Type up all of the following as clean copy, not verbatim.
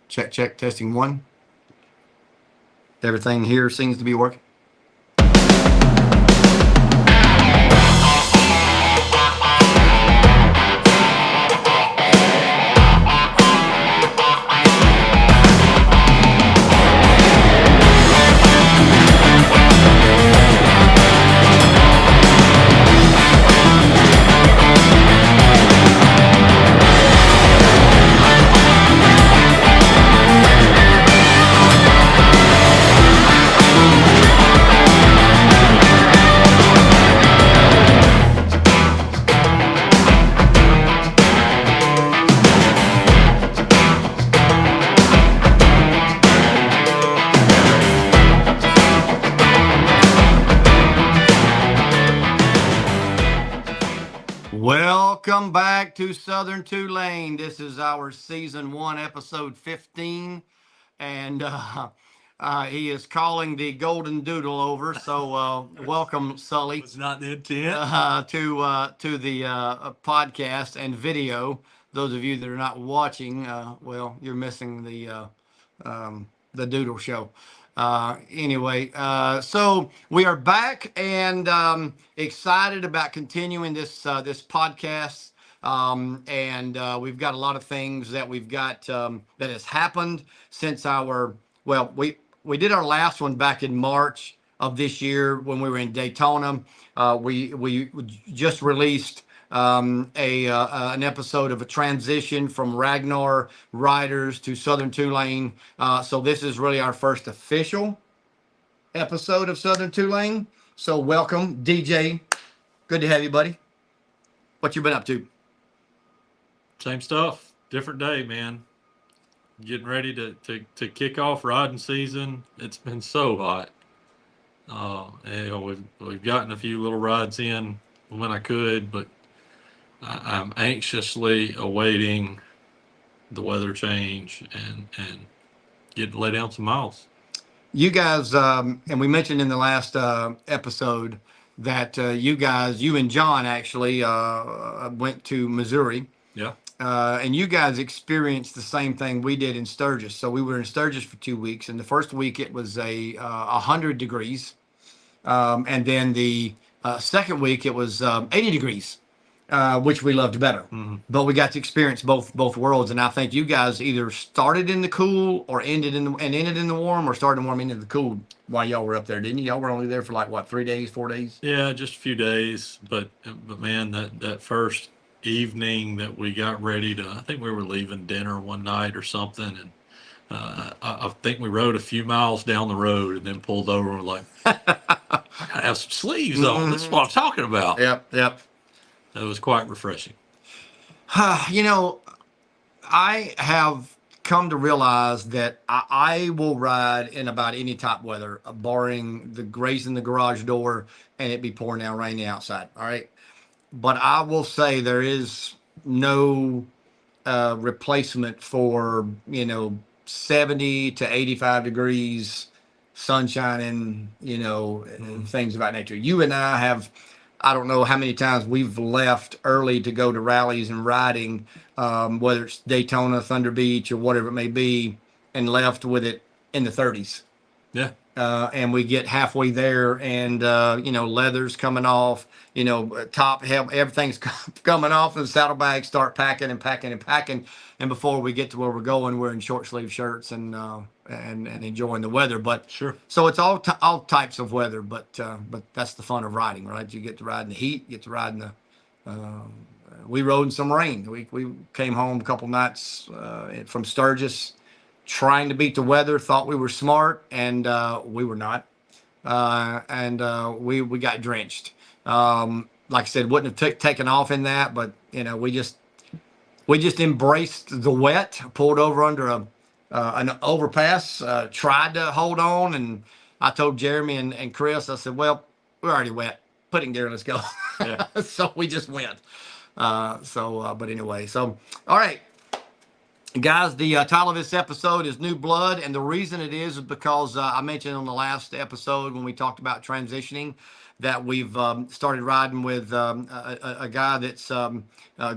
Check, check, testing one. Everything here seems to be working. Welcome back to Southern Tulane. This is our season 1, episode 15, and he is calling the Golden Doodle over. So welcome, Sully. It's not the intent. To the podcast and video. Those of you that are not watching, well, you're missing the Doodle Show. Anyway, so we are back and excited about continuing this podcast. And we've got a lot of things that we've got that has happened since we did our last one back in March of this year when we were in Daytona. We just released an episode of a transition from Ragnar Riders to Southern Tulane. So this is really our first official episode of Southern Tulane. So welcome, DJ. Good to have you, buddy. What you been up to? Same stuff, different day, man. Getting ready to kick off riding season. It's been so hot. We've gotten a few little rides in when I could, but I'm anxiously awaiting the weather change and get to lay down some miles. You guys, and we mentioned in the last episode that you and John actually went to Missouri. Yeah. And you guys experienced the same thing we did in Sturgis. So we were in Sturgis for 2 weeks, and the first week it was 100 degrees, and then the second week it was 80 degrees, which we loved better. Mm-hmm. But we got to experience both worlds, and I think you guys either started in the cool or ended in the warm, or started warm into the cool while y'all were up there, didn't you? Y'all were only there for like what, 3 days, 4 days? Yeah, just a few days, but man, that first evening that we got ready to, I think we were leaving dinner one night or something, and I think we rode a few miles down the road and then pulled over and were like, I gotta have some sleeves on. This is what I'm talking about. Yep. It was quite refreshing. You know, I have come to realize that I will ride in about any type of weather, barring the grazing the garage door and it be pouring down raining outside. All right. But I will say there is no replacement for, 70 to 85 degrees, sunshine, and things of that nature. You and I have, I don't know how many times we've left early to go to rallies and riding, whether it's Daytona, Thunder Beach, or whatever it may be, and left with it in the 30s. Yeah. And we get halfway there and, leather's coming off, top, everything's coming off, and the saddlebags start packing. And before we get to where we're going, we're in short sleeve shirts and enjoying the weather. But sure. So it's all types of weather, but that's the fun of riding, right? You get to ride in the heat, you get to ride in the, we rode in some rain. We came home a couple nights from Sturgis, trying to beat the weather, thought we were smart, and we were not. We got drenched. Like I said, wouldn't have taken off in that, but we just embraced the wet, pulled over under an overpass, tried to hold on, and I told Jeremy and Chris, I said, well, we're already wet. Put it in gear, let's go. Yeah. So we just went. But anyway, so all right. Guys, the title of this episode is New Blood, and the reason it is because I mentioned on the last episode when we talked about transitioning that we've started riding with a guy that's a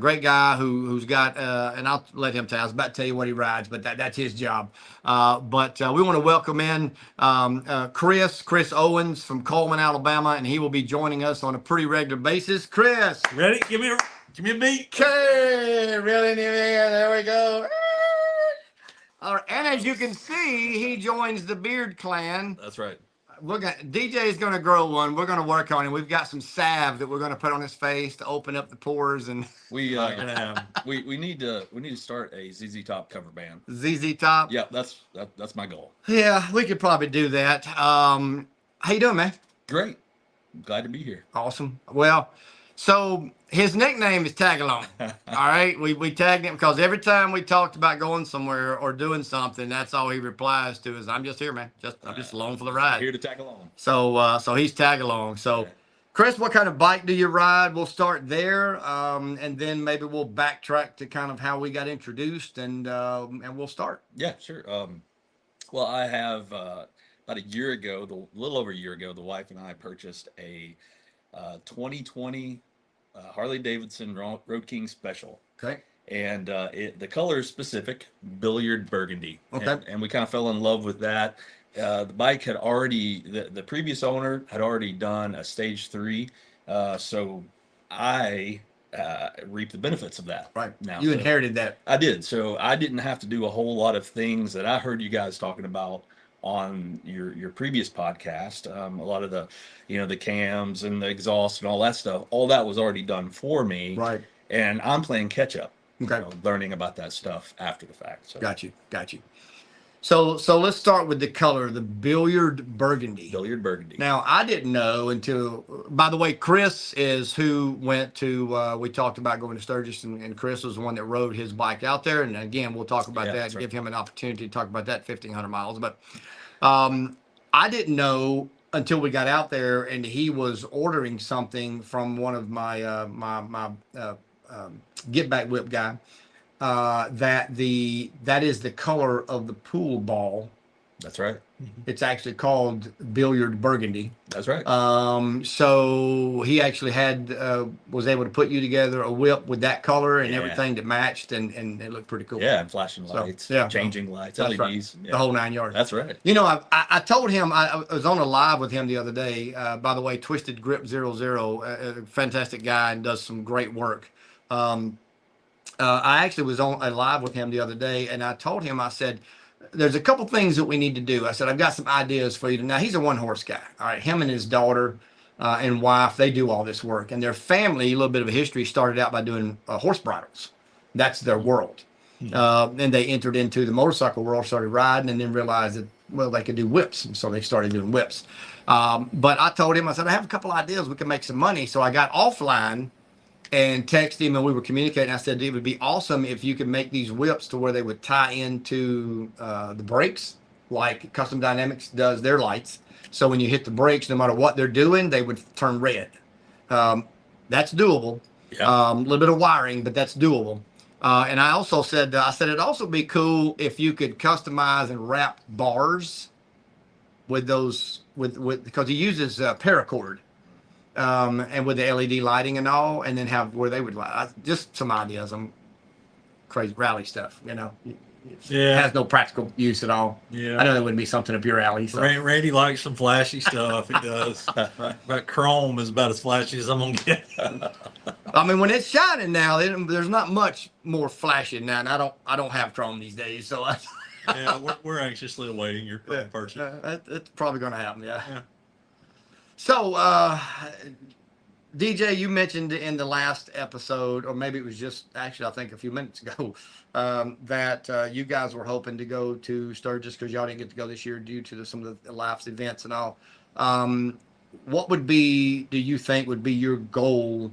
great guy who's got, and I'll let him tell. I was about to tell you what he rides, but that's his job. But we want to welcome in Chris Owens from Coleman, Alabama, and he will be joining us on a pretty regular basis. Chris, Ready? Give me a beat. okay, really, there we go. All right, and as you can see, he joins the Beard Clan. That's right. DJ is gonna grow one. We're gonna work on it. We've got some salve that we're gonna put on his face to open up the pores and We Not gonna happen. we need to start a ZZ Top cover band. ZZ Top. Yeah, that's my goal. Yeah, we could probably do that. How you doing, man? Great, glad to be here. Awesome. Well, so his nickname is Tagalong. All right, we tagged him because every time we talked about going somewhere or doing something, that's all he replies to is, "I'm just here, man. I'm just along for the ride." Here to tag along. So he's Tagalong. So, Chris, what kind of bike do you ride? We'll start there, and then maybe we'll backtrack to kind of how we got introduced, and we'll start. Yeah, sure. Well, I have about a year ago, a little over a year ago, the wife and I purchased a 2020 Harley Davidson Road King Special. Okay. And the color is specific, billiard burgundy. Okay. And we kind of fell in love with that. The bike had already, the previous owner had already done a stage 3. So I reaped the benefits of that. Right. Now, You so inherited that. I did. So I didn't have to do a whole lot of things that I heard you guys talking about on your previous podcast. A lot of the, the cams and the exhaust and all that stuff, all that was already done for me. Right. And I'm playing catch up. Okay. Learning about that stuff after the fact. So Got you. So let's start with the color, the billiard burgundy. billiard burgundy. Now, I didn't know until, by the way, Chris is who went to, we talked about going to Sturgis, and Chris was the one that rode his bike out there. And again, we'll talk about Yeah, that, that's right. give him an opportunity to talk about that 1,500 miles. But I didn't know until we got out there and he was ordering something from one of my, get back whip guy. That is the color of the pool ball. That's right. It's actually called billiard burgundy. That's right. So he actually was able to put you together a whip with that color and Yeah. everything that matched, and it looked pretty cool. Yeah, and flashing So, lights, yeah. changing lights, That's right. LEDs. Yeah. The whole 9 yards. That's right. I told him, I was on a live with him the other day. By the way, Twisted Grip 00, a fantastic guy and does some great work. I actually was on a live with him the other day, and I told him, I said, there's a couple things that we need to do. I said, I've got some ideas for you. Now, he's a one-horse guy. All right, him and his daughter and wife, they do all this work. And their family, a little bit of a history, started out by doing horse bridles. That's their world. Then they entered into the motorcycle world, started riding, and then realized that, well, they could do whips. And so they started doing whips. But I told him, I said, I have a couple ideas. We can make some money. So I got offline and texted him, and we were communicating. I said, it would be awesome if you could make these whips to where they would tie into the brakes, like Custom Dynamics does their lights. So when you hit the brakes, no matter what they're doing, they would turn red. That's doable. Yeah. A little bit of wiring, but that's doable. And I also said, it'd also be cool if you could customize and wrap bars with those, because he uses paracord. And with the LED lighting and all, and then have where they would light. Just some ideas. Some crazy rally stuff, Yeah. It has no practical use at all. Yeah. I know that wouldn't be something up your alley. So. Randy likes some flashy stuff. He does. But chrome is about as flashy as I'm gonna get. I mean, when it's shining now, there's not much more flashing now, and I don't have chrome these days, so Yeah, we're anxiously awaiting your purchase. it's probably going to happen. Yeah. Yeah. So, DJ, you mentioned in the last episode, or maybe it was just actually, I think a few minutes ago, that you guys were hoping to go to Sturgis because y'all didn't get to go this year due to some of the life's events and all. What do you think would be your goal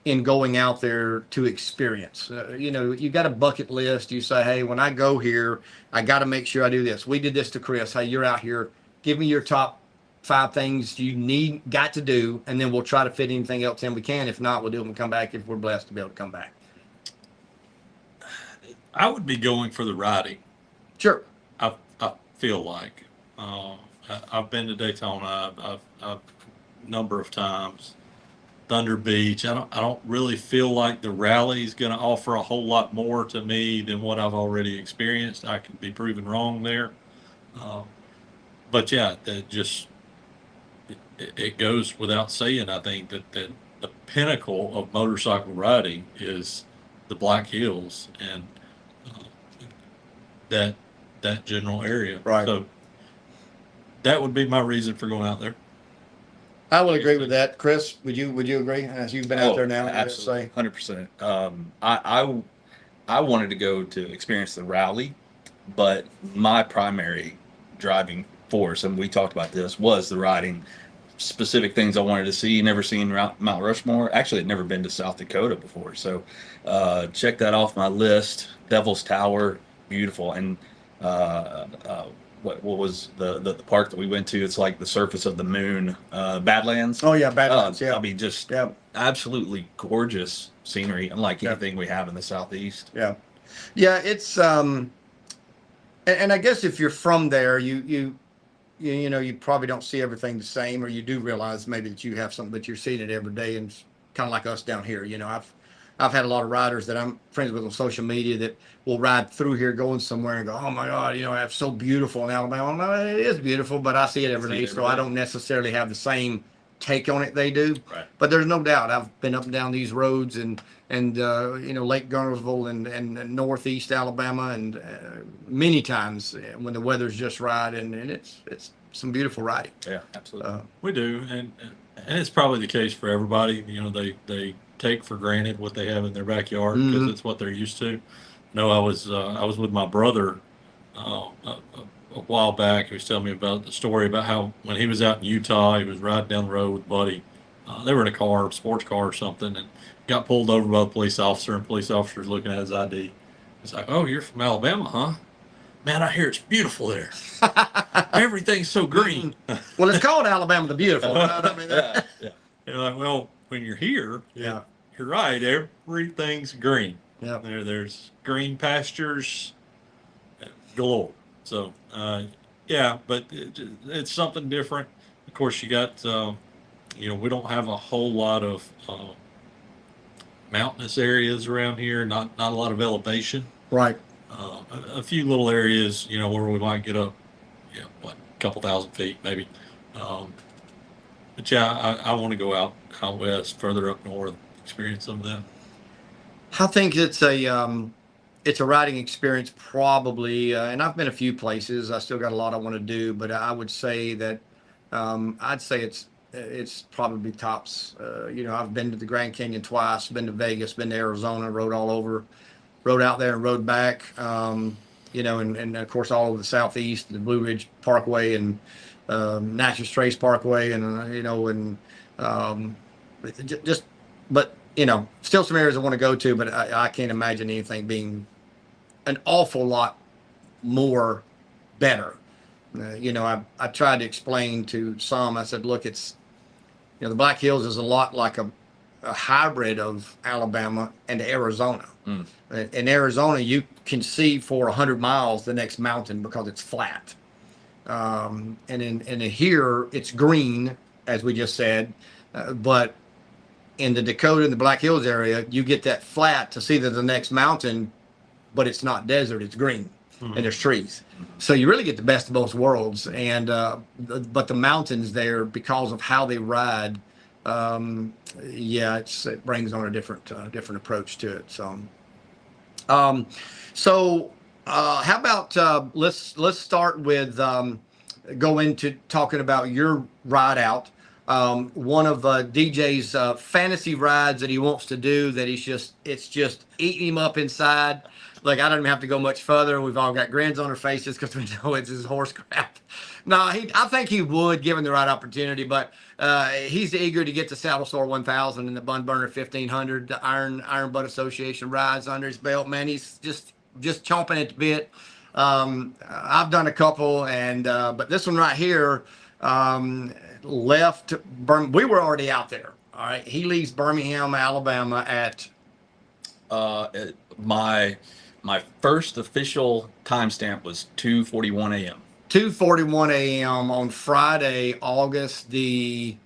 in going out there to experience? You got a bucket list. You say, hey, when I go here, I got to make sure I do this. We did this to Chris. Hey, you're out here. Give me your top 5 things you got to do, and then we'll try to fit anything else in we can. If not, we'll do it and come back if we're blessed to be able to come back. I would be going for the riding. Sure. I feel like I've been to Daytona. I've number of times. Thunder Beach. I don't really feel like the rally is going to offer a whole lot more to me than what I've already experienced. I could be proven wrong there, uh, but yeah, that just it goes without saying. I think that the pinnacle of motorcycle riding is the Black Hills and uh, that that general area. Right. So that would be my reason for going out there. I would agree with that. Chris, would you agree? As you've been out there now, absolutely, say 100%. I wanted to go to experience the rally, but my primary driving force, and we talked about this, was the riding. Specific things I wanted to see. Never seen Mount Rushmore. Actually, I'd never been to South Dakota before, so check that off my list. Devil's Tower, beautiful, and what was the park that we went to? It's like the surface of the moon. Badlands. Oh yeah, Badlands. Yeah. I mean, just Yeah. absolutely gorgeous scenery, unlike Yeah. anything we have in the southeast. Yeah. Yeah. It's and I guess if you're from there, you know, you probably don't see everything the same, or you do realize maybe that you have something, but you're seeing it every day, and it's kind of like us down here. You know, I've had a lot of riders that I'm friends with on social media that will ride through here going somewhere and go, oh my God, you know, it's so beautiful in Alabama. No, it is beautiful, but I see it every day, so I don't necessarily have the same take on it they do. Right. But there's no doubt I've been up and down these roads and you know, Lake Garnersville and northeast Alabama and many times when the weather's just right, and it's some beautiful riding. Yeah, absolutely. We do, and it's probably the case for everybody. You know, they take for granted what they have in their backyard because it's what they're used to. No, I was with my brother a while back. He was telling me about the story about how when he was out in Utah, he was riding down the road with a buddy. They were in a car, sports car or something, and got pulled over by the police officer. And police officer's looking at his ID. He's like, "Oh, you're from Alabama, huh? Man, I hear it's beautiful there. Everything's so green." Well, it's called Alabama the Beautiful. Right? I mean, Yeah, yeah. You're like, well, when you're here, Yeah. you're right. Everything's green. Yeah. There's green pastures galore. So, yeah, but it's something different. Of course, you got, you know, we don't have a whole lot of mountainous areas around here. Not a lot of elevation. Right. A few little areas, you know, where we might get up, you know, what, a couple thousand feet maybe. But yeah, I want to go out west, further up north, experience some of that. I think it's a riding experience probably, and I've been a few places. I still got a lot I want to do, but I would say that I'd say it's probably tops. You know, I've been to the Grand Canyon twice, been to Vegas, been to Arizona, rode all over, rode out there and rode back. You know, and of course all over the southeast, the Blue Ridge Parkway and Natchez Trace Parkway, and you know, and just, but you know, still some areas I want to go to, but I can't imagine anything being an awful lot more better. You know, I tried to explain to some, I said, look, it's, you know, the Black Hills is a lot like a hybrid of Alabama and Arizona. In Arizona, you can see for 100 miles the next mountain because it's flat. And in here, it's green, as we just said, but in the Dakota and the Black Hills area, you get that flat to see the next mountain, but it's not desert, it's green, and there's trees. So you really get the best of both worlds. And but the mountains there, because of how they ride, yeah, it brings on a different approach to it. So how about let's start with go into talking about your ride out. One of DJ's fantasy rides that he wants to do that it's just eating him up inside. Like, I don't even have to go much further. We've all got grins on our faces because we know it's his horse crap. No, I think he would, given the right opportunity, but he's eager to get the Saddle Sore 1000 and the Bun Burner 1500, the Iron Butt Association rides under his belt. Man, he's just chomping at the bit. I've done a couple, and but this one right here, left we were already out there. All right, he leaves Birmingham, Alabama at My My first official timestamp was 2:41 a.m. 2:41 a.m. on Friday, August the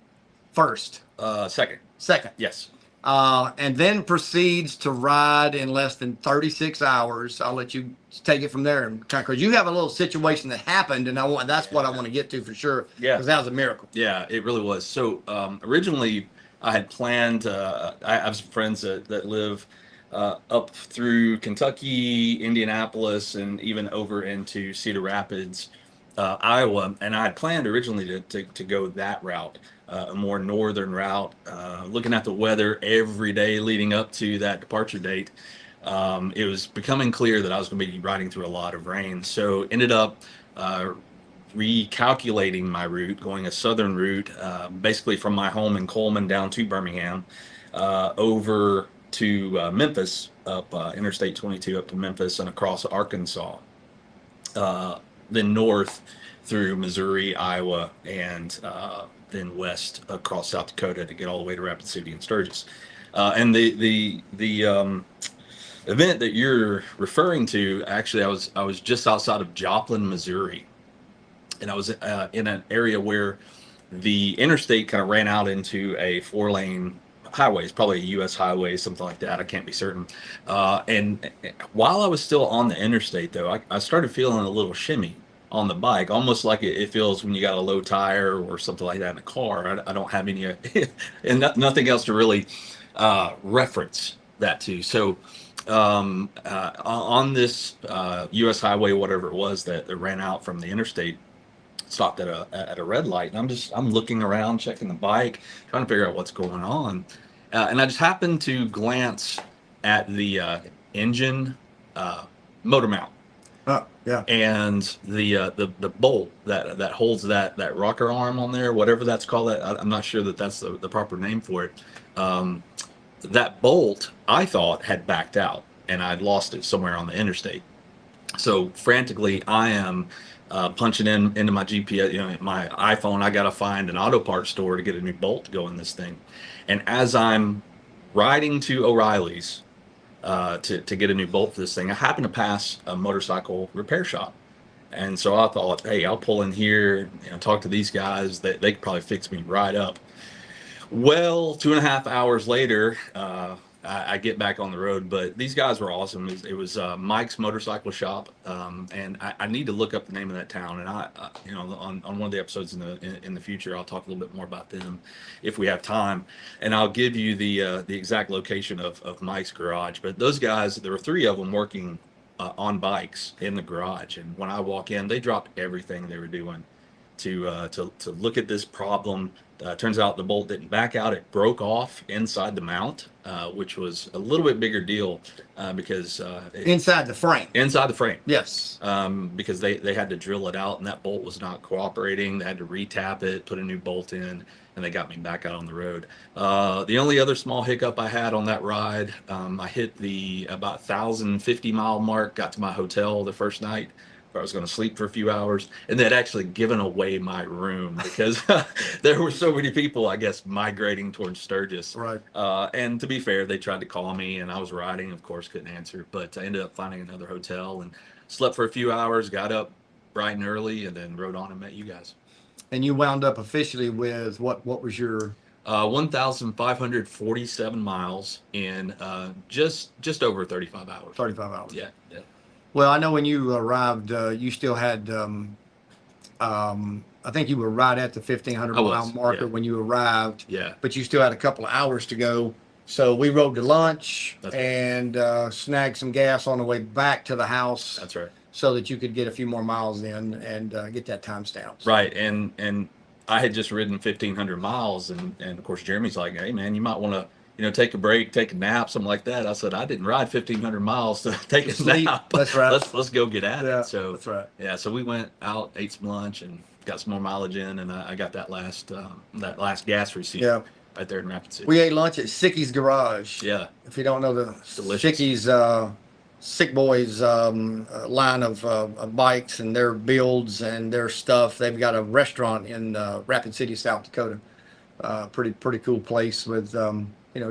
1st, Second. 2nd. Yes. And then proceeds to ride in less than 36 hours. I'll let you take it from there, and because you have a little situation that happened, and that's what I want to get to for sure. Yeah. Because that was a miracle. Yeah, it really was. So originally, I had planned. I have some friends that live up through Kentucky, Indianapolis, and even over into Cedar Rapids, Iowa. And I had planned originally to go that route, a more northern route. Looking at the weather every day leading up to that departure date, it was becoming clear that I was going to be riding through a lot of rain. So ended up. Recalculating my route, going a southern route, basically from my home in Coleman down to Birmingham, over to Memphis, up Interstate 22 up to Memphis and across Arkansas, then north through Missouri, Iowa, and then west across South Dakota to get all the way to Rapid City and Sturgis. And the event that you're referring to, actually, I was just outside of Joplin, Missouri. And I was in an area where the interstate kind of ran out into a 4-lane highway. It's probably a U.S. highway, something like that. I can't be certain. And while I was still on the interstate, though, I started feeling a little shimmy on the bike, almost like it feels when you got a low tire or something like that in a car. I don't have any, and nothing else to really reference that to. So on this U.S. highway, whatever it was that ran out from the interstate, stopped at a red light, and I'm looking around, checking the bike, trying to figure out what's going on, and I just happened to glance at the engine motor mount. Oh, yeah. And the bolt that holds that rocker arm on there, whatever that's called, I'm not sure that that's the proper name for it. That bolt, I thought, had backed out, and I'd lost it somewhere on the interstate. So frantically, I am punching into my GPS, my iPhone. I got to find an auto parts store to get a new bolt to go in this thing. And as I'm riding to O'Reilly's to get a new bolt for this thing, I happen to pass a motorcycle repair shop. And so I thought, hey, I'll pull in here, talk to these guys. They could probably fix me right up. Well, 2.5 hours later, I get back on the road, but these guys were awesome. It was Mike's Motorcycle Shop, and I need to look up the name of that town. And on one of the episodes in the future, I'll talk a little bit more about them if we have time, and I'll give you the exact location of Mike's garage. But those guys, there were 3 of them working on bikes in the garage, and when I walk in, they dropped everything they were doing to look at this problem. Turns out the bolt didn't back out; it broke off inside the mount, which was a little bit bigger deal because Inside the frame. Inside the frame. Yes. Because they had to drill it out, and that bolt was not cooperating. They had to retap it, put a new bolt in, and they got me back out on the road. The only other small hiccup I had on that ride, I hit the about 1,050 mile mark, got to my hotel the first night. I was going to sleep for a few hours, and they'd actually given away my room because there were so many people, I guess, migrating towards Sturgis. Right. And to be fair, they tried to call me, and I was riding, of course, couldn't answer. But I ended up finding another hotel and slept for a few hours, got up bright and early, and then rode on and met you guys. And you wound up officially with what was your 1,547 miles in just over 35 hours. 35 hours. Yeah. Well, I know when you arrived, you still had, I think you were right at the 1,500 mile marker when you arrived. Yeah. But you still had a couple of hours to go. So we rode to lunch and snagged some gas on the way back to the house. That's right. So that you could get a few more miles in and get that timestamp. Right. And I had just ridden 1,500 miles. And of course, Jeremy's like, hey, man, you might want to, take a break, take a nap, something like that. I said, I didn't ride 1,500 miles to take a nap. That's right. Let's go get at it. So that's right. Yeah. So we went out, ate some lunch, and got some more mileage in. And I got that last gas receipt. Yeah. Right there in Rapid City. We ate lunch at Sicky's Garage. Yeah. If you don't know the delicious. Sicky's Sick Boys line of bikes and their builds and their stuff, they've got a restaurant in Rapid City, South Dakota. Pretty cool place with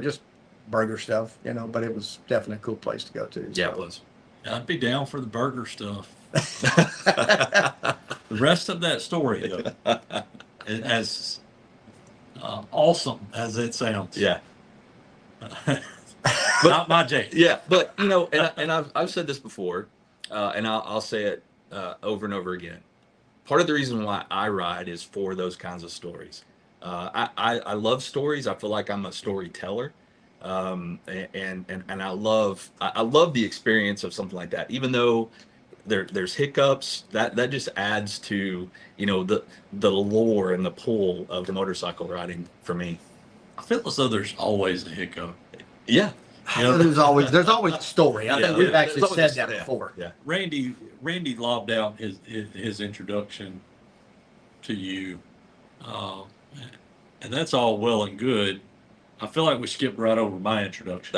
just burger stuff, but it was definitely a cool place to go to. Yeah, it was. I'd be down for the burger stuff. The rest of that story, though, as awesome as it sounds, Yeah. not my jam. Yeah, but and I've said this before, and I'll say it over and over again. Part of the reason why I ride is for those kinds of stories. I love stories. I feel like I'm a storyteller, and I love the experience of something like that. Even though there's hiccups, that just adds to the lore and the pull of the motorcycle riding for me. I feel as though there's always a hiccup. Yeah. You know, There's always a story. I think we've Yeah. actually There's always said a- that before. Yeah. Randy lobbed out his introduction to you, uh, and that's all well and good. I feel like we skipped right over my introduction,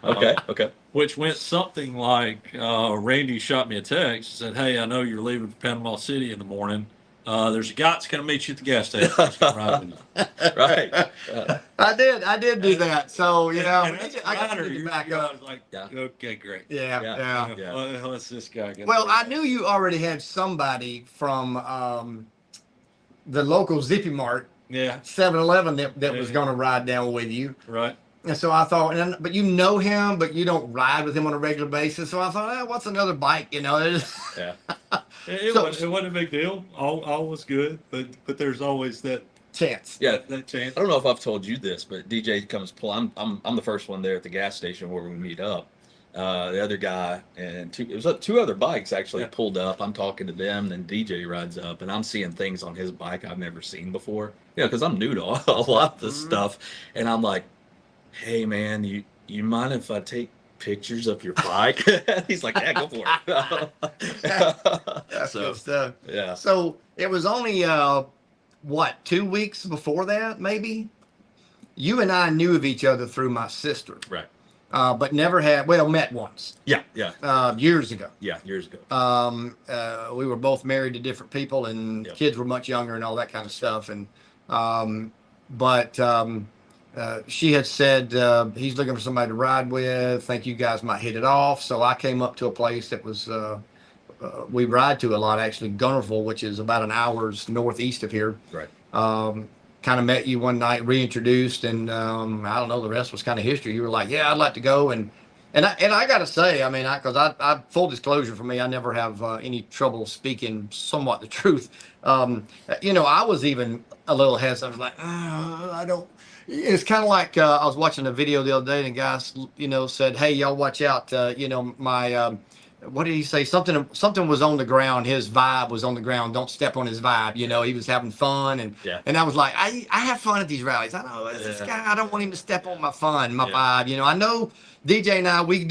Oh, yeah. Okay. which went something like, Randy shot me a text and said, "Hey, I know you're leaving for Panama City in the morning. There's a guy that's going to meet you at the gas station. He's gonna ride with you." Right. I did do that. So And that's I got right, to or get you- back I up. was like, Yeah. okay, great. Yeah, Yeah. yeah. Yeah. Well, what's this guy gonna Well, do? I knew you already had somebody from the local Zippy Mart, Yeah, 7-Eleven that was Yeah. going to ride down with you. right. And so I thought, but you know him, but you don't ride with him on a regular basis. So I thought, what's another bike? Yeah. It wasn't a big deal. All was good, but there's always that chance. Yeah. that chance. I don't know if I've told you this, but DJ comes pull. I'm the first one there at the gas station where we meet up. The other guy and it was two other bikes actually Yeah. pulled up. I'm talking to them, then DJ rides up, and I'm seeing things on his bike I've never seen before. Because I'm new to a lot of this stuff, and I'm like, "Hey man, you mind if I take pictures of your bike?" He's like, "Yeah, go for it." That's So good stuff. yeah, So it was only 2 weeks before that, maybe. You and I knew of each other through my sister, right. but never met once Yeah, years ago. years ago. We were both married to different people, and Yep. kids were much younger and all that kind of stuff. And she had said he's looking for somebody to ride with. Think you guys might hit it off. So I came up to a place that was we ride to a lot, actually, Gunnerville, which is about an hour's northeast of here. Right. Kind of met you one night, reintroduced, and I don't know, the rest was kind of history. You were like, "Yeah, I'd like to go," and I got to say, I mean, because I full disclosure for me, I never have any trouble speaking somewhat the truth. I was even a little hesitant. I was like, I don't. It's kind of like I was watching a video the other day, and a guy, said, "Hey, y'all watch out. My what did he say? Something was on the ground. His vibe was on the ground. Don't step on his vibe. He was having fun, and Yeah. and I was like, I have fun at these rallies. I know this guy. I don't want him to step on my fun, my Yeah. vibe. I know DJ and I, we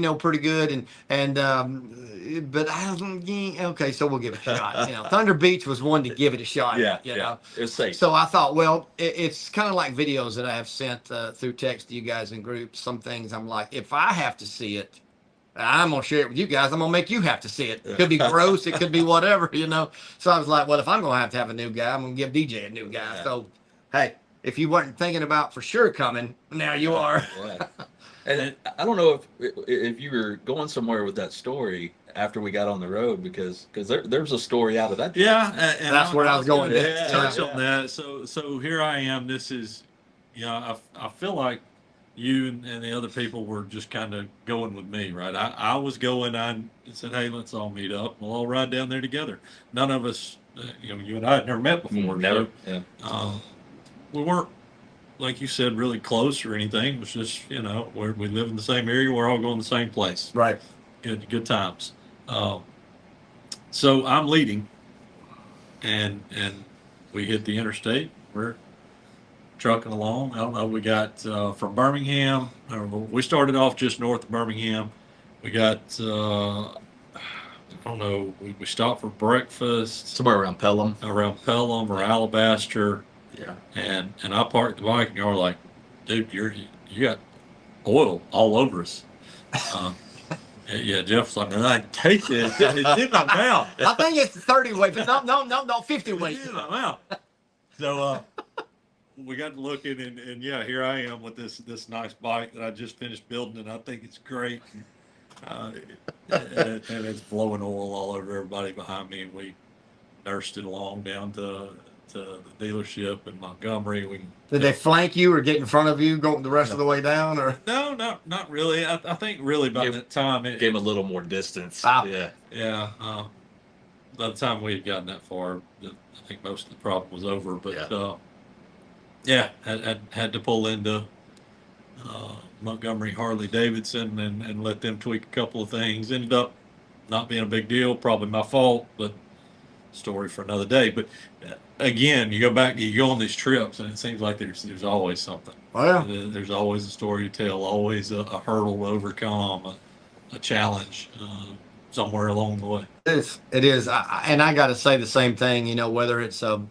know pretty good, but I don't. Okay, so we'll give it a shot. Thunder Beach was one to give it a shot. Yeah, you yeah. know. It was safe. So I thought, well, it's kind of like videos that I have sent through text to you guys in groups. Some things I'm like, if I have to see it, I'm gonna share it with you guys. I'm gonna make you have to see it. It could be gross. It could be whatever. So I was like, well, if I'm gonna have a new guy, I'm gonna give DJ a new guy. Yeah. So, hey, if you weren't thinking about for sure coming, now you are. Yeah. And I don't know if you were going somewhere with that story after we got on the road, because there's a story out of that. Yeah, and That's where I was going gonna next. touch Yeah. on that. So here I am. This is, I feel like you and the other people were just kind of going with me, right? I was going. I said, hey, let's all meet up. We'll all ride down there together. None of us, you and I had never met before. Never. So, Yeah. we weren't, like you said, really close or anything. It was just, we live in the same area. We're all going to the same place. Right. Good times. So I'm leading, and we hit the interstate. We're trucking along. I don't know. We got from Birmingham. We started off just north of Birmingham. We got I don't know. We stopped for breakfast Somewhere around Pelham. around Pelham or Alabaster, Yeah. and I parked the bike, and y'all were like, "Dude, you got oil all over us." Yeah, Jeff's like, I taste it. It's in my mouth. I think it's 30 weight, but no, 50 weight. It's in my mouth. So we got to looking, and yeah, here I am with this nice bike that I just finished building, and I think it's great. uh, and it's blowing oil all over everybody behind me. We nursed it along down to the dealership in Montgomery. Did they flank you or get in front of you, go the rest of the way down, or? No, not really. I think really by Gave- that time Gave him a little more distance. Wow. Yeah. yeah. By the time we had gotten that far, I think most of the problem was over. But Yeah. had to pull into Montgomery Harley Davidson and let them tweak a couple of things. Ended up not being a big deal, probably my fault, but story for another day. But again, you go on these trips, and it seems like there's always something. Oh, yeah. There's always a story to tell, always a hurdle to overcome, a challenge somewhere along the way. It is. And I got to say the same thing, you know, whether it's a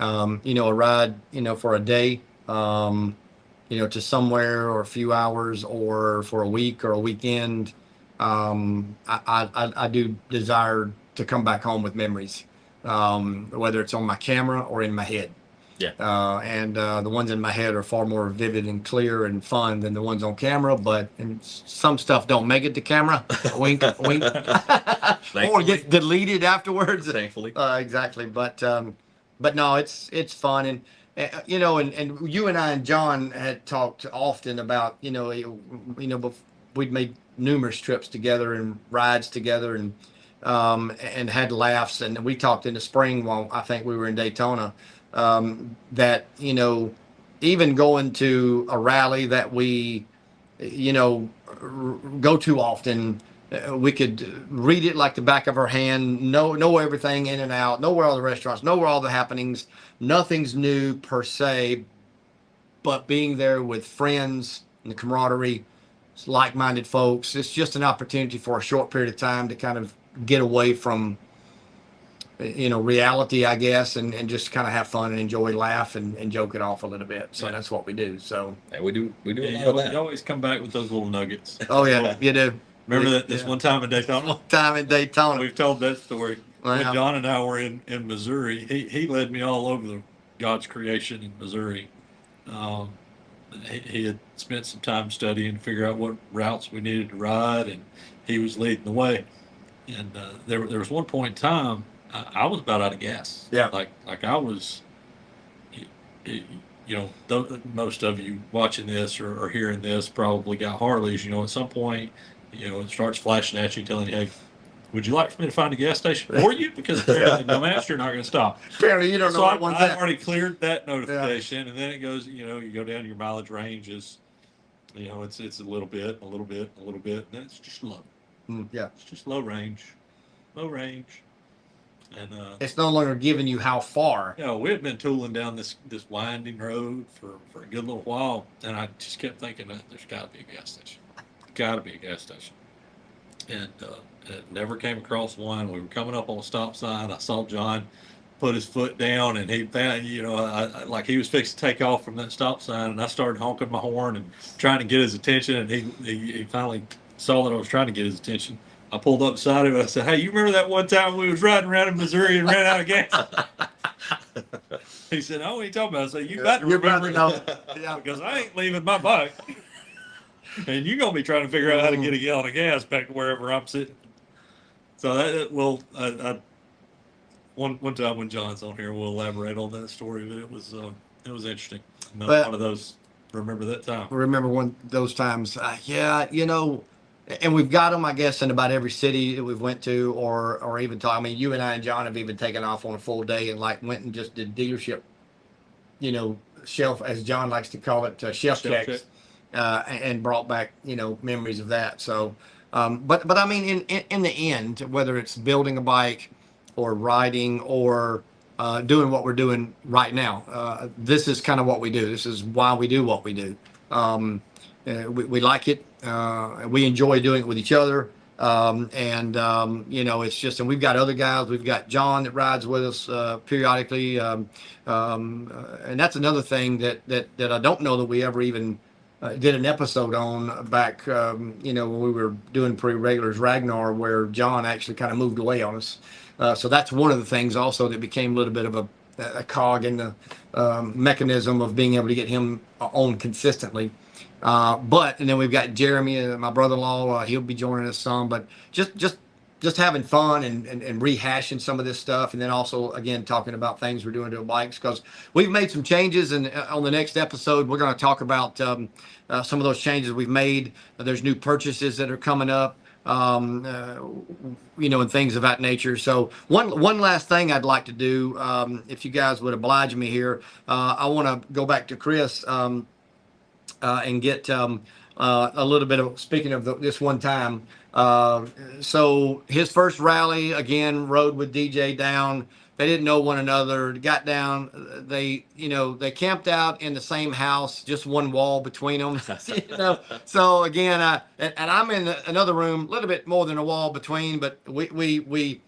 ride, for a day, to somewhere or a few hours or for a week or a weekend. I do desire to come back home with memories, whether it's on my camera or in my head. Yeah. And the ones in my head are far more vivid and clear and fun than the ones on camera. And some stuff don't make it to camera. Wink, wink. Or gets deleted afterwards. Thankfully. Exactly. But no, it's fun. And and you and I and John had talked often about, we'd made numerous trips together and rides together and had laughs. And we talked in the spring while I think we were in Daytona, that, even going to a rally that we, go to often, we could read it like the back of our hand, know everything in and out, know where all the restaurants, know where all the happenings. Nothing's new per se, but being there with friends and the camaraderie, like-minded folks, it's just an opportunity for a short period of time to kind of get away from, reality, I guess, and just kind of have fun and enjoy, laugh and joke it off a little bit. So that's what we do. So Yeah, we do a Yeah, lot of that. you always come back with those little nuggets. oh yeah, you do. Remember that this one time in Daytona? Time in Daytona. We've told that story. When Wow. John and I were in Missouri, he led me all over God's creation in Missouri. He had spent some time studying to figure out what routes we needed to ride, and he was leading the way. And there was one point in time I was about out of gas. Yeah. Like I was, most of you watching this or hearing this probably got Harleys. At some point, it starts flashing at you, telling you, "Hey, would you like for me to find a gas station for you? Because apparently, dumbass, you're not going to stop." Apparently, you don't know So what one's I that. already cleared that notification, and then it goes. You go down to your mileage range is, it's a little bit, a little bit, a little bit, and then it's just low. Yeah. It's just low range, and It's no longer giving you how far. we had been tooling down this winding road for a good little while, and I just kept thinking that there's got to be a gas station. Got to be a gas station. And it never came across one. We were coming up on a stop sign. I saw John put his foot down, and he found, like he was fixing to take off from that stop sign, and I started honking my horn and trying to get his attention, and he finally saw that I was trying to get his attention. I pulled up beside him and I said, "Hey, you remember that one time we was riding around in Missouri and ran out of gas?" He said, "Oh, what are you talking about?" I said, "You better remember know. Yeah. because I ain't leaving my bike. And you're going to be trying to figure out how to get a gallon of gas back to wherever I'm sitting." So one time when John's on here, we'll elaborate on that story, but it was interesting. One of those, remember that time. Remember one those times. And we've got them, I guess, in about every city that we've went to, or even talk. I mean, you and I and John have even taken off on a full day and went and just did dealership, shelf, as John likes to call it, shelf checks, and brought back, memories of that. So, but I mean, in the end, whether it's building a bike or riding or doing what we're doing right now, this is kind of what we do. This is why we do what we do. We like it. We enjoy doing it with each other. It's just, and we've got other guys. We've got John that rides with us periodically. And that's another thing that I don't know that we ever even did an episode on back, when we were doing pre-regulars Ragnar, where John actually kind of moved away on us. So that's one of the things also that became a little bit of a cog in the mechanism of being able to get him on consistently. And then we've got Jeremy, my brother-in-law. He'll be joining us some, but just having fun and rehashing some of this stuff, and then also again talking about things we're doing to the bikes because we've made some changes. And on the next episode, we're going to talk about some of those changes we've made. There's new purchases that are coming up. And things of that nature. So one last thing I'd like to do, if you guys would oblige me here, I want to go back to Chris and get a little bit of, speaking of this one time. So his first rally, again, rode with DJ down. They didn't know one another, got down. They camped out in the same house, just one wall between them. So again, and I'm in another room, a little bit more than a wall between, but we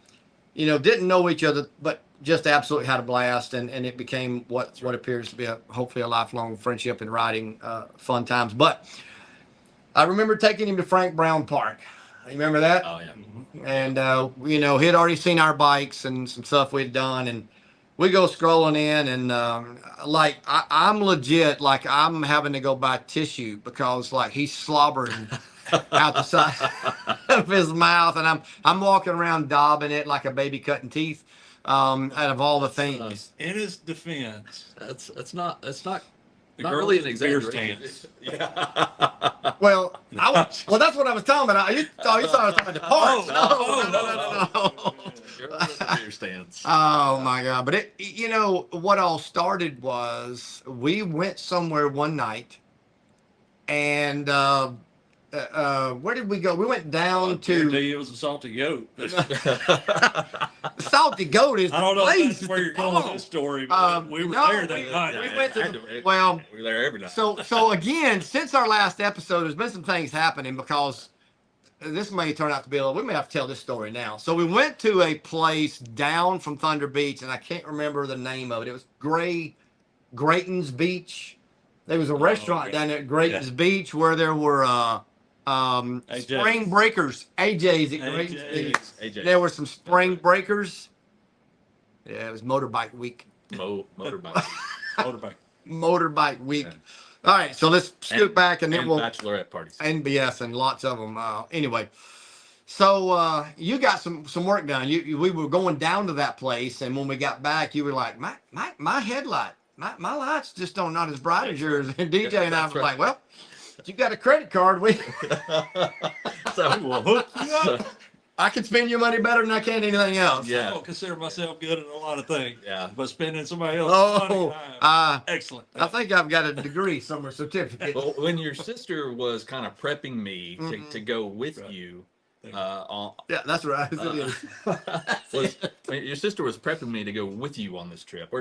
didn't know each other, but just absolutely had a blast, and it became what appears to be hopefully a lifelong friendship and riding fun times. But I remember taking him to Frank Brown Park. You remember that? Oh, yeah. And he had already seen our bikes and some stuff we'd done, and we go scrolling in, and I'm legit, like I'm having to go buy tissue because like he's slobbering out the side of his mouth, and I'm walking around daubing it like a baby cutting teeth. Out of all the things, In his defense, That's not the not girl really an with the beer exaggeration. stance. well, that's what I was talking about. You thought I was talking about the parts. No. Girl with the beer stance. Oh my God! But what all started was we went somewhere one night, and where did we go? We went down to It was a salty goat. Salty Goat. Is I don't know the if place that's where you're going with this story, but we were no, there that night. we went to We were there every night. So again, since our last episode, there's been some things happening because this may turn out to be we may have to tell this story now. So we went to a place down from Thunder Beach, and I can't remember the name of it. It was Grayton's Beach. There was a restaurant down there at Grayton's Beach where there were spring breakers. AJ's at Grayton's Beach. AJ. There were some spring breakers. Yeah, it was motorbike week. Motorbike. Motorbike week. Yeah. All right, so let's scoot back, and then we'll bachelorette parties. NBS and lots of them. Anyway, so you got some work done. We were going down to that place, and when we got back, you were like, my headlight, my lights just not as bright as yours. And DJ and I were like, well, you got a credit card, So we'll hook you up. I can spend your money better than I can anything else. I don't consider myself good at a lot of things. Yeah. But spending somebody else's money, excellent. I think I've got a degree somewhere, certificate. Well, when your sister was kind of prepping me to go with you, Yeah, that's right. when your sister was prepping me to go with you on this trip, or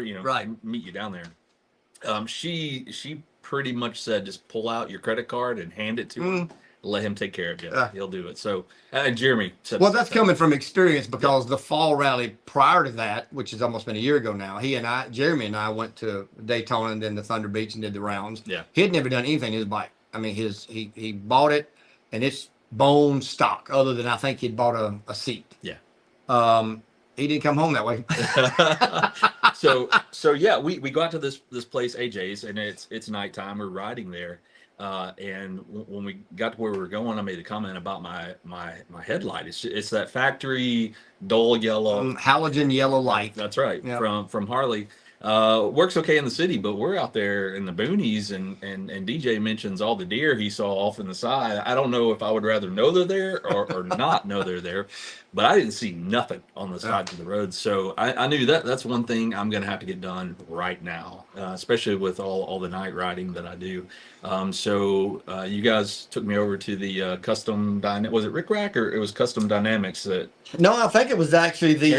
meet you down there. She pretty much said, just pull out your credit card and hand it to him. Let him take care of it. He'll do it. So, and Jeremy said, well, that's coming from experience because the fall rally prior to that, which has almost been a year ago now, Jeremy and I went to Daytona and then to Thunder Beach and did the rounds. Yeah. He had never done anything to his bike. I mean, he bought it and it's bone stock, other than I think he'd bought a seat. Yeah. He didn't come home that way. So yeah, we go out to this place, AJ's, and it's nighttime. We're riding there. And when we got to where we were going, I made a comment about my headlight. It's that factory dull yellow, halogen yellow light. That's right. Yep. From Harley. Works okay in the city, but we're out there in the boonies, and DJ mentions all the deer he saw off in the side. I don't know if I would rather know they're there or not know they're there, but I didn't see nothing on the sides of the road. So I knew that's one thing I'm going to have to get done right now, especially with all the night riding that I do. So you guys took me over to the Custom Dynamics. Was it Rick Rack or it was Custom Dynamics that? No, I think it was actually the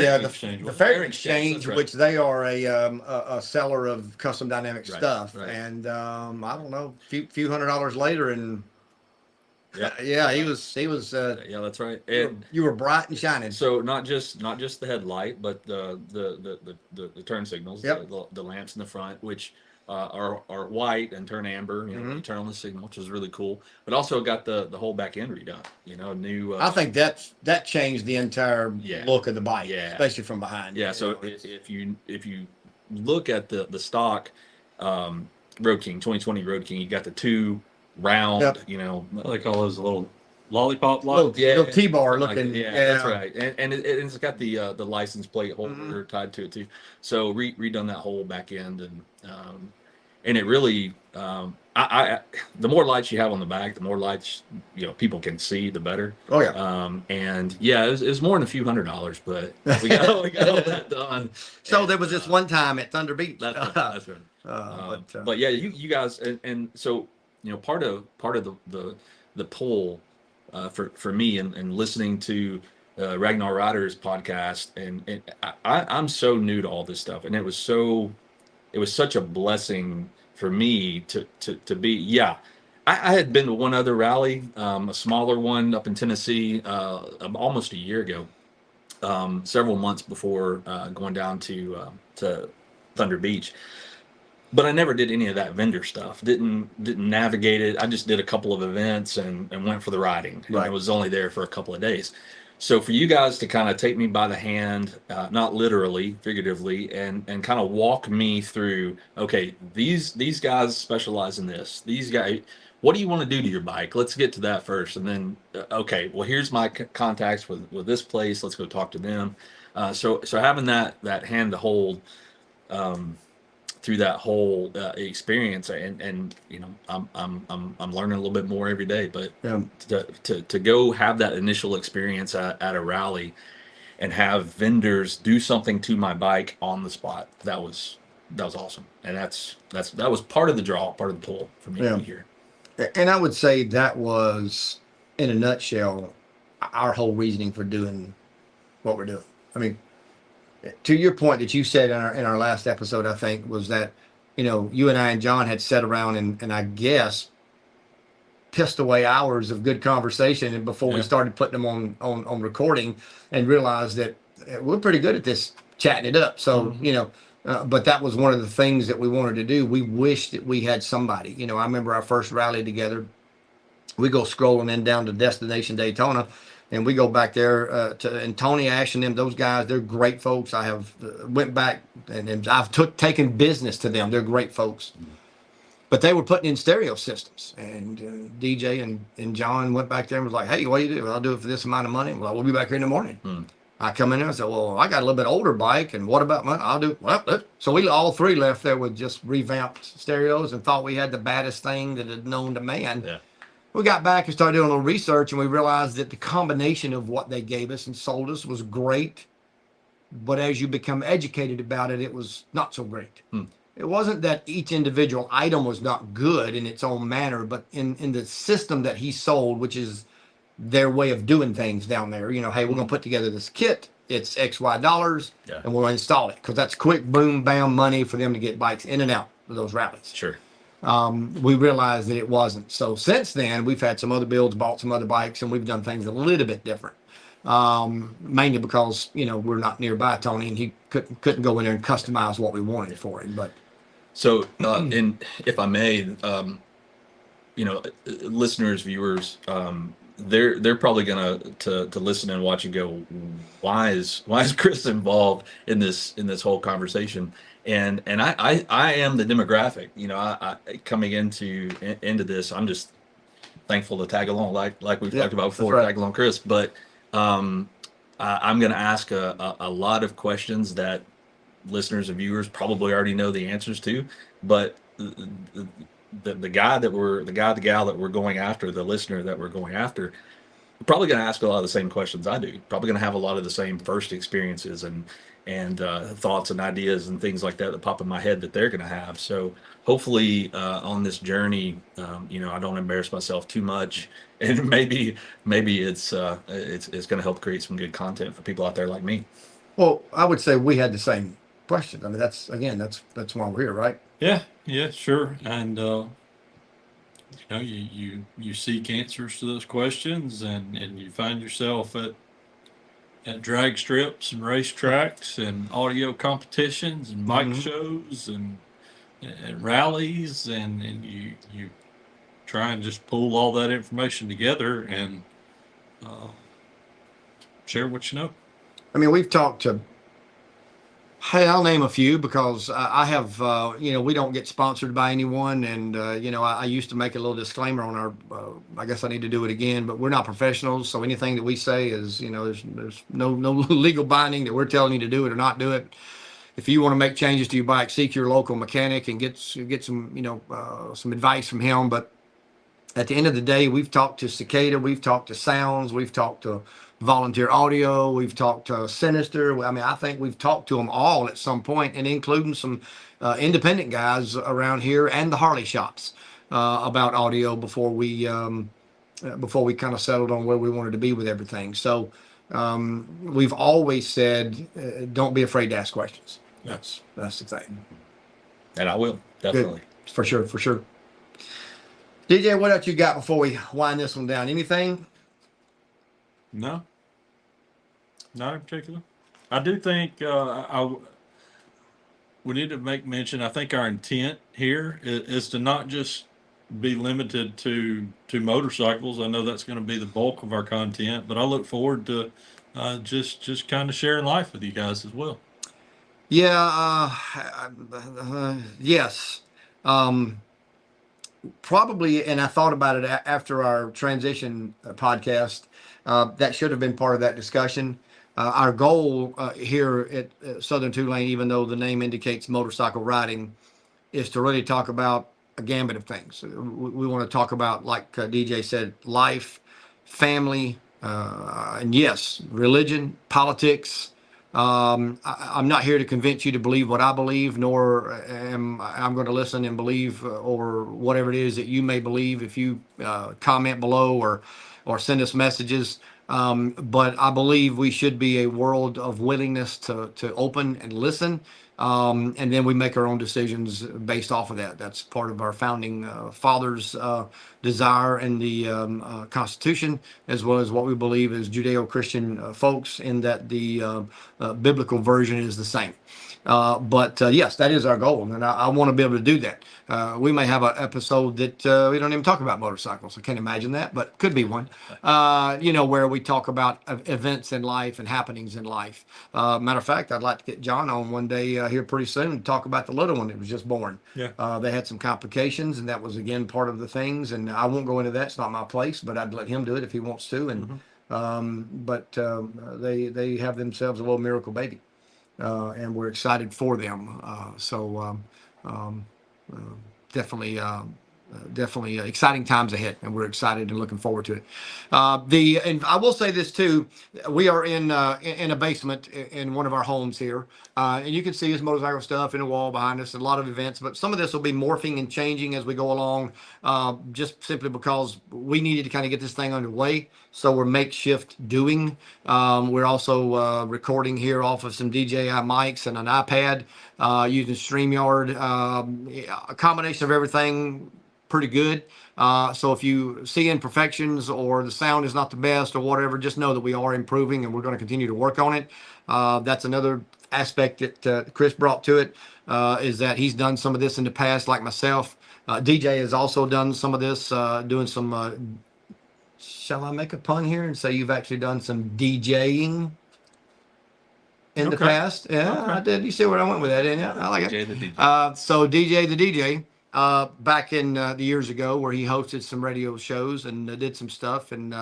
Fair Exchange, That's right. which they are a seller of custom dynamic stuff. Right. And I don't know, few $100s later, and Yeah, he was. yeah, that's right. And You were bright and shining. so not just the headlight, but the turn signals, Yep. the lamps in the front, which are white and turn amber. You turn on the signal, which is really cool. But also got the whole back end redone. New. I think that changed the entire look of the bike, especially from behind. Yeah. So if you look at the stock Road King 2020 Road King, you got the two round, Yep. you know. What do they call those little lollipop Little, lights? Yeah, little T-bar something like looking. that. Yeah, Yeah. that's right. And it's got the license plate Mhm. holder tied to it too. So redone that whole back end, and it really the more lights you have on the back, the more lights people can see, the better. Oh yeah. And yeah, it was more than a few $100s, but we got all that done. So And, there was this one time at Thunder Beach. that's right. That's right. But Yeah, you guys, and so part of the pull for me and listening to Ragnar Ryder's podcast, and I'm so new to all this stuff, and it was such a blessing for me to be. Yeah, I had been to one other rally, a smaller one up in Tennessee, almost a year ago, several months before going down to Thunder Beach. But I never did any of that vendor stuff. Didn't navigate it. I just did a couple of events and went for the riding. And I Right. was only there for a couple of days. So for you guys to kind of take me by the hand, not literally, figuratively, and kind of walk me through, okay, these guys specialize in this. These guys, what do you want to do to your bike? Let's get to that first, and then okay, well here's my contacts with this place. Let's go talk to them. So having that hand to hold. Through that whole experience, and I'm learning a little bit more every day, but yeah. to go have that initial experience at a rally and have vendors do something to my bike on the spot, that was awesome. And that was part of the draw, part of the pull for me to be here. And I would say that was, in a nutshell, our whole reasoning for doing what we're doing. I mean, to your point that you said in our last episode, I think, was that, you and I and John had sat around and I guess pissed away hours of good conversation and before we started putting them on recording, and realized that we're pretty good at this chatting it up. So, but that was one of the things that we wanted to do. We wished that we had somebody. I remember our first rally together. We go scrolling in down to Destination Daytona, and we go back there and Tony Ash and them, those guys, they're great folks. I have went back and I've taken business to them. They're great folks. But they were putting in stereo systems, and DJ and John went back there and was like, "Hey, what do you do?" "Well, I'll do it for this amount of money." "Well, we'll be back here in the morning." I come in there and said, "Well, I got a little bit older bike, and what about money?" "I'll do." Well, so we all three left there with just revamped stereos and thought we had the baddest thing that had known to man. Yeah. We got back and started doing a little research, and we realized that the combination of what they gave us and sold us was great. But as you become educated about it, it was not so great. It wasn't that each individual item was not good in its own manner, but in the system that he sold, which is their way of doing things down there. Hey, we're going to put together this kit. It's XY dollars, and we'll install it, because that's quick, boom, bam, money for them to get bikes in and out of those rallies. Sure. We realized that it wasn't. So since then, we've had some other builds, bought some other bikes, and we've done things a little bit different. Mainly because we're not nearby Tony, and he couldn't go in there and customize what we wanted for him. But so, and if I may, listeners, viewers, they're probably gonna to listen and watch and go, why is Chris involved in this whole conversation? And I am the demographic. I coming into this, I'm just thankful to tag along, like we've talked about before, tag along Chris. But I'm going to ask a lot of questions that listeners and viewers probably already know the answers to, but the gal that we're going after, the listener that we're going after, probably going to ask a lot of the same questions I do. Probably going to have a lot of the same first experiences and thoughts and ideas and things like that pop in my head that they're going to have. So hopefully on this journey, I don't embarrass myself too much, and maybe it's going to help create some good content for people out there like me. Well, I would say we had the same question. I mean, that's why we're here, right? Yeah, sure. And you seek answers to those questions, and you find yourself at drag strips and race tracks and audio competitions and bike shows and rallies, and you try and just pull all that information together and share what you know. I mean, we've talked to Hey, I'll name a few because I have, we don't get sponsored by anyone. And, I used to make a little disclaimer on our, I guess I need to do it again, but we're not professionals. So anything that we say is, there's no legal binding that we're telling you to do it or not do it. If you want to make changes to your bike, seek your local mechanic and get some, some advice from him. But at the end of the day, we've talked to Cicada, we've talked to Sounds, we've talked to Volunteer Audio, we've talked to Sinister. I mean, I think we've talked to them all at some point, and including some independent guys around here and the Harley shops about audio before we kind of settled on where we wanted to be with everything. So we've always said, don't be afraid to ask questions. That's the thing. And I will, definitely. Good. For sure, for sure. DJ, what else you got before we wind this one down? Anything? No, not in particular. I do think we need to make mention. I think our intent here is to not just be limited to motorcycles. I know that's going to be the bulk of our content, but I look forward to just kind of sharing life with you guys as well. Yeah. Yes. Probably, and I thought about it after our transition podcast. That should have been part of that discussion. Our goal here at Southern Two Lane, even though the name indicates motorcycle riding, is to really talk about a gambit of things. We want to talk about, like DJ said, life, family, and yes, religion, politics. I'm not here to convince you to believe what I believe, nor am I'm going to listen and believe or whatever it is that you may believe. If you comment below or send us messages, but I believe we should be a world of willingness to open and listen, and then we make our own decisions based off of that. That's part of our founding fathers' desire in the Constitution, as well as what we believe as Judeo-Christian folks, in that the biblical version is the same. But yes, that is our goal, and I want to be able to do that. We may have an episode that we don't even talk about motorcycles. I can't imagine that, but could be one. Where we talk about events in life and happenings in life. Matter of fact, I'd like to get John on one day here pretty soon to talk about the little one that was just born. Yeah. They had some complications, and that was again part of the things. And I won't go into that; it's not my place. But I'd let him do it if he wants to. And they have themselves a little miracle baby. And we're excited for them. Definitely exciting times ahead, and we're excited and looking forward to it. And I will say this too: we are in a basement in one of our homes here, and you can see his motorcycle stuff in the wall behind us, and a lot of events. But some of this will be morphing and changing as we go along, just simply because we needed to kind of get this thing underway. So we're makeshift doing. We're also recording here off of some DJI mics and an iPad using StreamYard. A combination of everything. Pretty good. So if you see imperfections or the sound is not the best or whatever, just know that we are improving and we're going to continue to work on it. That's another aspect that Chris brought to it, is that he's done some of this in the past, like myself. DJ has also done some of this, doing some, shall I make a pun here and say you've actually done some DJing in the past? Yeah, okay. I did. You see where I went with that, didn't you? I like it. So DJ the DJ. Back in the years ago, where he hosted some radio shows and did some stuff, and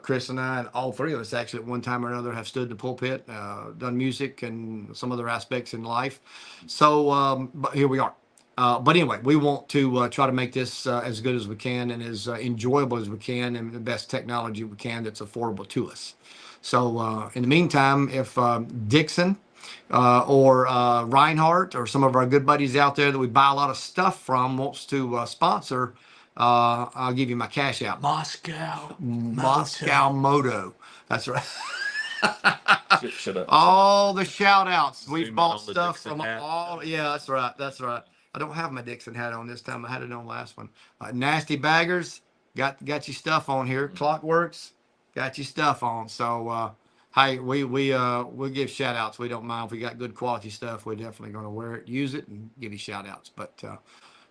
Chris and I, and all three of us actually at one time or another, have stood the pulpit, done music and some other aspects in life. So, but here we are. But anyway, we want to try to make this as good as we can and as enjoyable as we can, and the best technology we can that's affordable to us. So in the meantime, if Dixon or Reinhardt or some of our good buddies out there that we buy a lot of stuff from wants to sponsor, I'll give you my cash out. Moscow Moto. That's right. All the shout outs. We've bought stuff from all. Yeah, that's right. That's right. I don't have my Dixon hat on this time. I had it on last one. Nasty Baggers, got your stuff on here. Clockworks, got your stuff on. So hey, we'll give shout outs. We don't mind if we got good quality stuff. We're definitely going to wear it, use it, and give you shout outs. But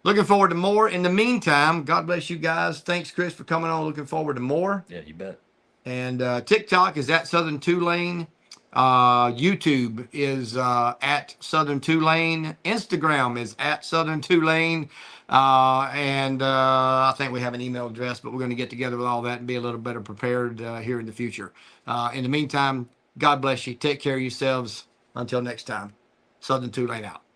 looking forward to more. In the meantime, God bless you guys. Thanks, Chris, for coming on. Looking forward to more. Yeah, you bet. And TikTok is at Southern Two Lane. YouTube is at Southern Tulane. Instagram is at Southern Tulane. And I think we have an email address, but we're going to get together with all that and be a little better prepared here in the future. In the meantime, God bless you. Take care of yourselves. Until next time, Southern Tulane out.